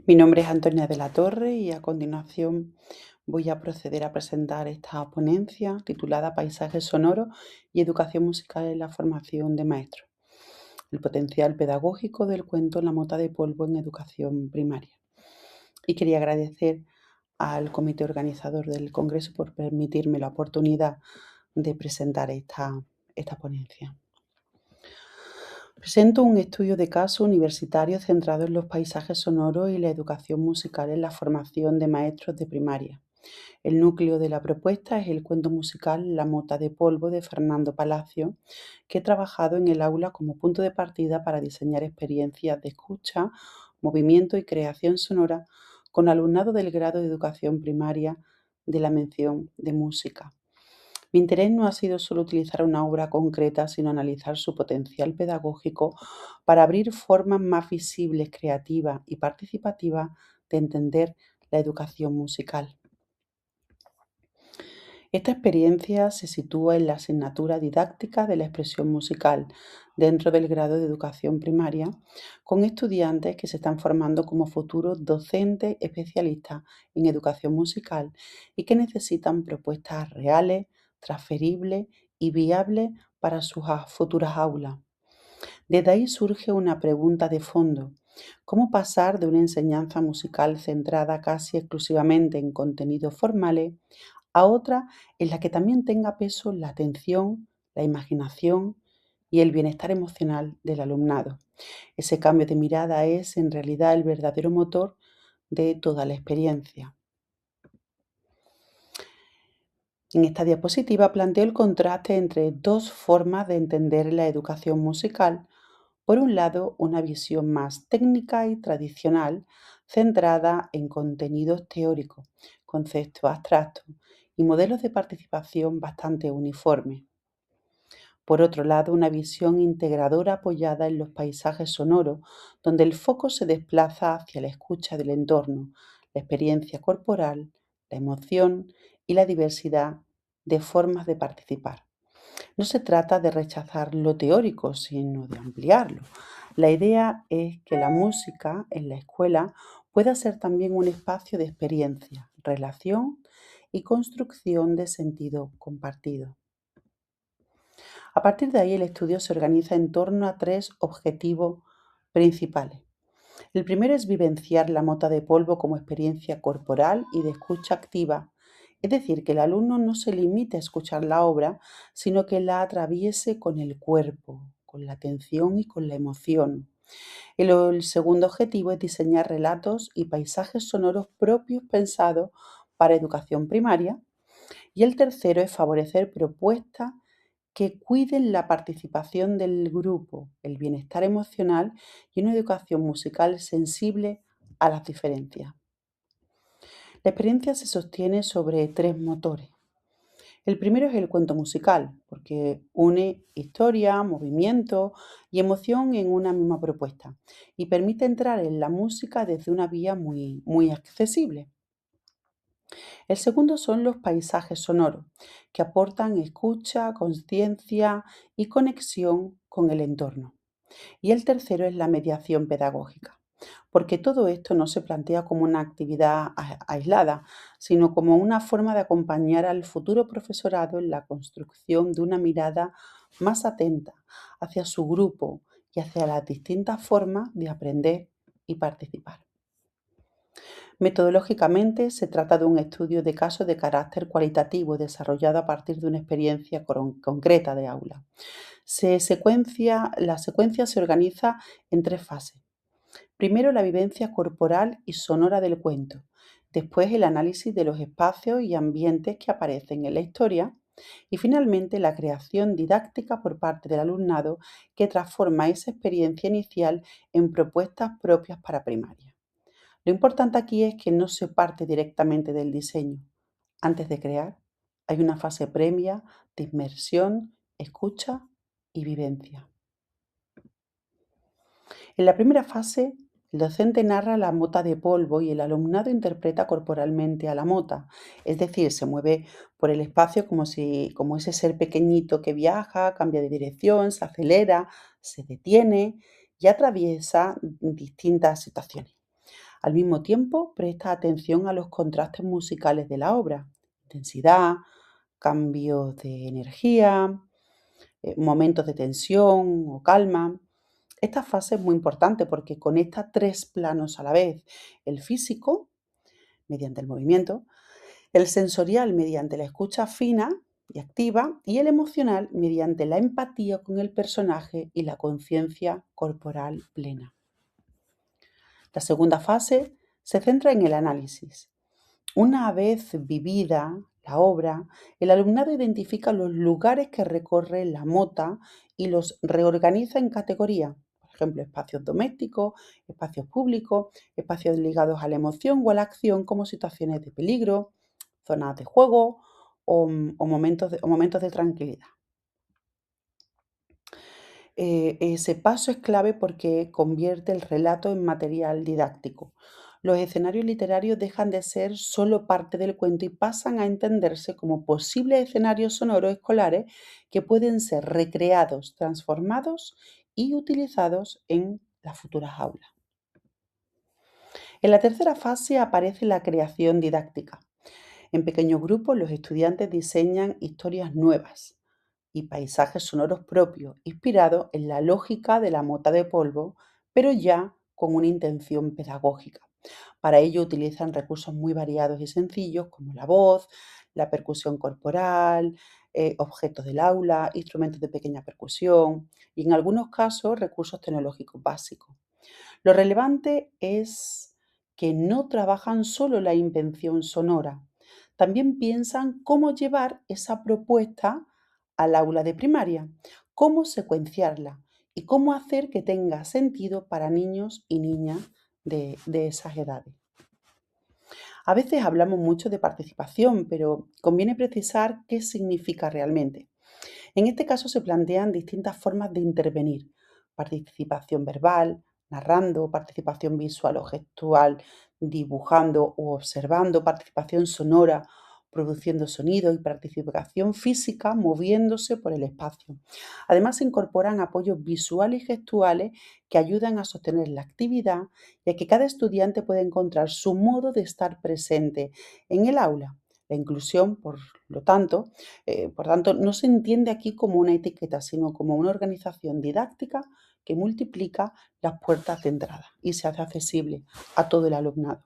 Mi nombre es Antonia de la Torre y a continuación voy a proceder a presentar esta ponencia titulada Paisajes sonoros y educación musical en la formación de maestros. El potencial pedagógico del cuento La mota de polvo en educación primaria. Y quería agradecer al comité organizador del Congreso por permitirme la oportunidad de presentar esta ponencia. Presento un estudio de caso universitario centrado en los paisajes sonoros y la educación musical en la formación de maestros de primaria. El núcleo de la propuesta es el cuento musical La mota de polvo de Fernando Palacio, que he trabajado en el aula como punto de partida para diseñar experiencias de escucha, movimiento y creación sonora con alumnado del grado de educación primaria de la mención de música. Mi interés no ha sido solo utilizar una obra concreta, sino analizar su potencial pedagógico para abrir formas más visibles, creativas y participativas de entender la educación musical. Esta experiencia se sitúa en la asignatura didáctica de la expresión musical dentro del grado de educación primaria, con estudiantes que se están formando como futuros docentes especialistas en educación musical y que necesitan propuestas reales, transferibles y viables para sus futuras aulas. Desde ahí surge una pregunta de fondo: ¿cómo pasar de una enseñanza musical centrada casi exclusivamente en contenidos formales a otra en la que también tenga peso la atención, la imaginación y el bienestar emocional del alumnado? Ese cambio de mirada es en realidad el verdadero motor de toda la experiencia. En esta diapositiva planteo el contraste entre dos formas de entender la educación musical. Por un lado, una visión más técnica y tradicional, centrada en contenidos teóricos, conceptos abstractos y modelos de participación bastante uniformes. Por otro lado, una visión integradora apoyada en los paisajes sonoros, donde el foco se desplaza hacia la escucha del entorno, la experiencia corporal, la emoción y la diversidad de formas de participar. No se trata de rechazar lo teórico, sino de ampliarlo. La idea es que la música en la escuela pueda ser también un espacio de experiencia, relación y construcción de sentido compartido. A partir de ahí, el estudio se organiza en torno a tres objetivos principales. El primero es vivenciar la mota de polvo como experiencia corporal y de escucha activa, es decir, que el alumno no se limite a escuchar la obra, sino que la atraviese con el cuerpo, con la atención y con la emoción. El segundo objetivo es diseñar relatos y paisajes sonoros propios pensados para educación primaria. Y el tercero es favorecer propuestas que cuiden la participación del grupo, el bienestar emocional y una educación musical sensible a las diferencias. La experiencia se sostiene sobre tres motores. El primero es el cuento musical, porque une historia, movimiento y emoción en una misma propuesta y permite entrar en la música desde una vía muy accesible. El segundo son los paisajes sonoros, que aportan escucha, conciencia y conexión con el entorno. Y el tercero es la mediación pedagógica, porque todo esto no se plantea como una actividad aislada, sino como una forma de acompañar al futuro profesorado en la construcción de una mirada más atenta hacia su grupo y hacia las distintas formas de aprender y participar. Metodológicamente, se trata de un estudio de caso de carácter cualitativo desarrollado a partir de una experiencia concreta de aula. La secuencia se organiza en tres fases. Primero, la vivencia corporal y sonora del cuento. Después, el análisis de los espacios y ambientes que aparecen en la historia. Y finalmente, la creación didáctica por parte del alumnado que transforma esa experiencia inicial en propuestas propias para primaria. Lo importante aquí es que no se parte directamente del diseño. Antes de crear, hay una fase previa de inmersión, escucha y vivencia. En la primera fase, el docente narra la mota de polvo y el alumnado interpreta corporalmente a la mota, es decir, se mueve por el espacio como ese ser pequeñito que viaja, cambia de dirección, se acelera, se detiene y atraviesa distintas situaciones. Al mismo tiempo, presta atención a los contrastes musicales de la obra, intensidad, cambios de energía, momentos de tensión o calma. Esta fase es muy importante porque conecta tres planos a la vez: el físico, mediante el movimiento, el sensorial mediante la escucha fina y activa, y el emocional mediante la empatía con el personaje y la conciencia corporal plena. La segunda fase se centra en el análisis. Una vez vivida la obra, el alumnado identifica los lugares que recorre la mota y los reorganiza en categorías. Por ejemplo, espacios domésticos, espacios públicos, espacios ligados a la emoción o a la acción, como situaciones de peligro, zonas de juego o momentos de tranquilidad. Ese paso es clave porque convierte el relato en material didáctico. Los escenarios literarios dejan de ser solo parte del cuento y pasan a entenderse como posibles escenarios sonoros escolares que pueden ser recreados, transformados y utilizados en las futuras aulas. En la tercera fase aparece la creación didáctica. En pequeños grupos, los estudiantes diseñan historias nuevas y paisajes sonoros propios, inspirados en la lógica de la mota de polvo, pero ya con una intención pedagógica. Para ello utilizan recursos muy variados y sencillos como la voz, la percusión corporal, objetos del aula, instrumentos de pequeña percusión y en algunos casos recursos tecnológicos básicos. Lo relevante es que no trabajan solo la invención sonora, también piensan cómo llevar esa propuesta al aula de primaria, cómo secuenciarla y cómo hacer que tenga sentido para niños y niñas de esas edades. A veces hablamos mucho de participación, pero conviene precisar qué significa realmente. En este caso se plantean distintas formas de intervenir: participación verbal, narrando; participación visual o gestual, dibujando o observando; participación sonora, produciendo sonido; y participación física, moviéndose por el espacio. Además, se incorporan apoyos visuales y gestuales que ayudan a sostener la actividad y a que cada estudiante pueda encontrar su modo de estar presente en el aula. La inclusión, por tanto, no se entiende aquí como una etiqueta, sino como una organización didáctica que multiplica las puertas de entrada y se hace accesible a todo el alumnado.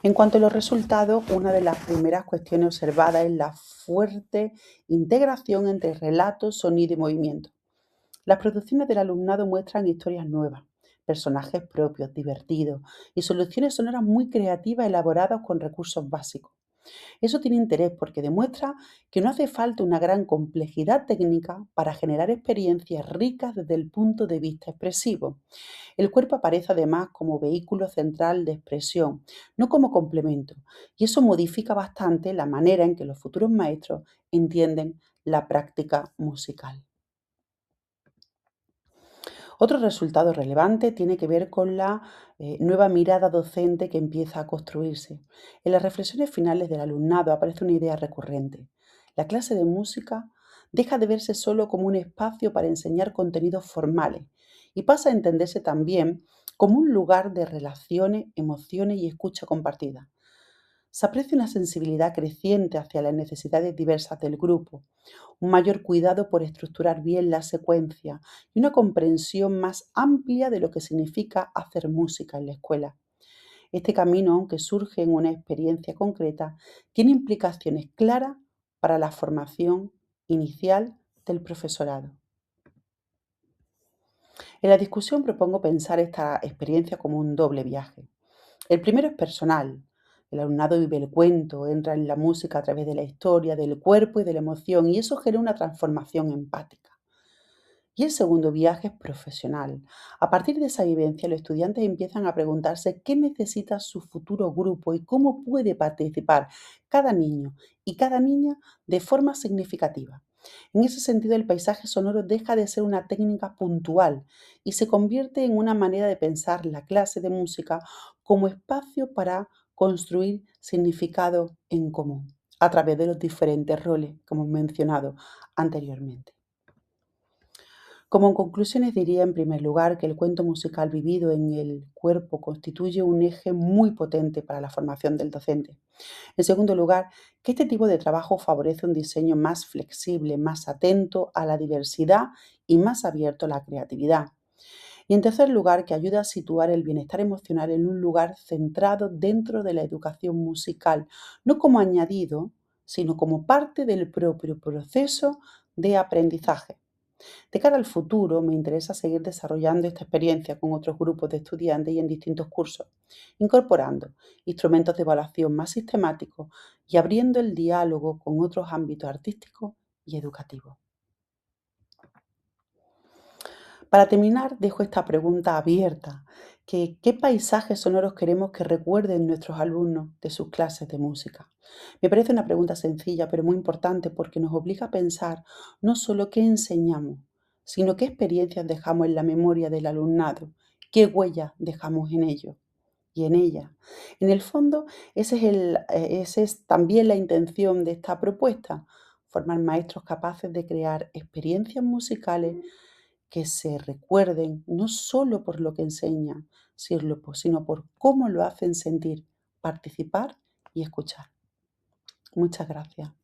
En cuanto a los resultados, una de las primeras cuestiones observadas es la fuerte integración entre relato, sonido y movimiento. Las producciones del alumnado muestran historias nuevas, personajes propios, divertidos y soluciones sonoras muy creativas elaboradas con recursos básicos. Eso tiene interés porque demuestra que no hace falta una gran complejidad técnica para generar experiencias ricas desde el punto de vista expresivo. El cuerpo aparece además como vehículo central de expresión, no como complemento, y eso modifica bastante la manera en que los futuros maestros entienden la práctica musical. Otro resultado relevante tiene que ver con la nueva mirada docente que empieza a construirse. En las reflexiones finales del alumnado aparece una idea recurrente: la clase de música deja de verse solo como un espacio para enseñar contenidos formales y pasa a entenderse también como un lugar de relaciones, emociones y escucha compartida. Se aprecia una sensibilidad creciente hacia las necesidades diversas del grupo, un mayor cuidado por estructurar bien la secuencia y una comprensión más amplia de lo que significa hacer música en la escuela. Este camino, aunque surge en una experiencia concreta, tiene implicaciones claras para la formación inicial del profesorado. En la discusión propongo pensar esta experiencia como un doble viaje. El primero es personal. El alumnado vive el cuento, entra en la música a través de la historia, del cuerpo y de la emoción, y eso genera una transformación empática. Y el segundo viaje es profesional. A partir de esa vivencia, los estudiantes empiezan a preguntarse qué necesita su futuro grupo y cómo puede participar cada niño y cada niña de forma significativa. En ese sentido, el paisaje sonoro deja de ser una técnica puntual y se convierte en una manera de pensar la clase de música como espacio para construir significado en común a través de los diferentes roles, como he mencionado anteriormente. Como en conclusiones diría en primer lugar que el cuento musical vivido en el cuerpo constituye un eje muy potente para la formación del docente. En segundo lugar, que este tipo de trabajo favorece un diseño más flexible, más atento a la diversidad y más abierto a la creatividad. Y en tercer lugar, que ayuda a situar el bienestar emocional en un lugar centrado dentro de la educación musical, no como añadido, sino como parte del propio proceso de aprendizaje. De cara al futuro, me interesa seguir desarrollando esta experiencia con otros grupos de estudiantes y en distintos cursos, incorporando instrumentos de evaluación más sistemáticos y abriendo el diálogo con otros ámbitos artísticos y educativos. Para terminar, dejo esta pregunta abierta, ¿qué paisajes sonoros queremos que recuerden nuestros alumnos de sus clases de música? Me parece una pregunta sencilla, pero muy importante porque nos obliga a pensar no solo qué enseñamos, sino qué experiencias dejamos en la memoria del alumnado, qué huellas dejamos en ellos y en ella. En el fondo, esa es también la intención de esta propuesta, formar maestros capaces de crear experiencias musicales que se recuerden no solo por lo que enseñan, sino por cómo lo hacen sentir, participar y escuchar. Muchas gracias.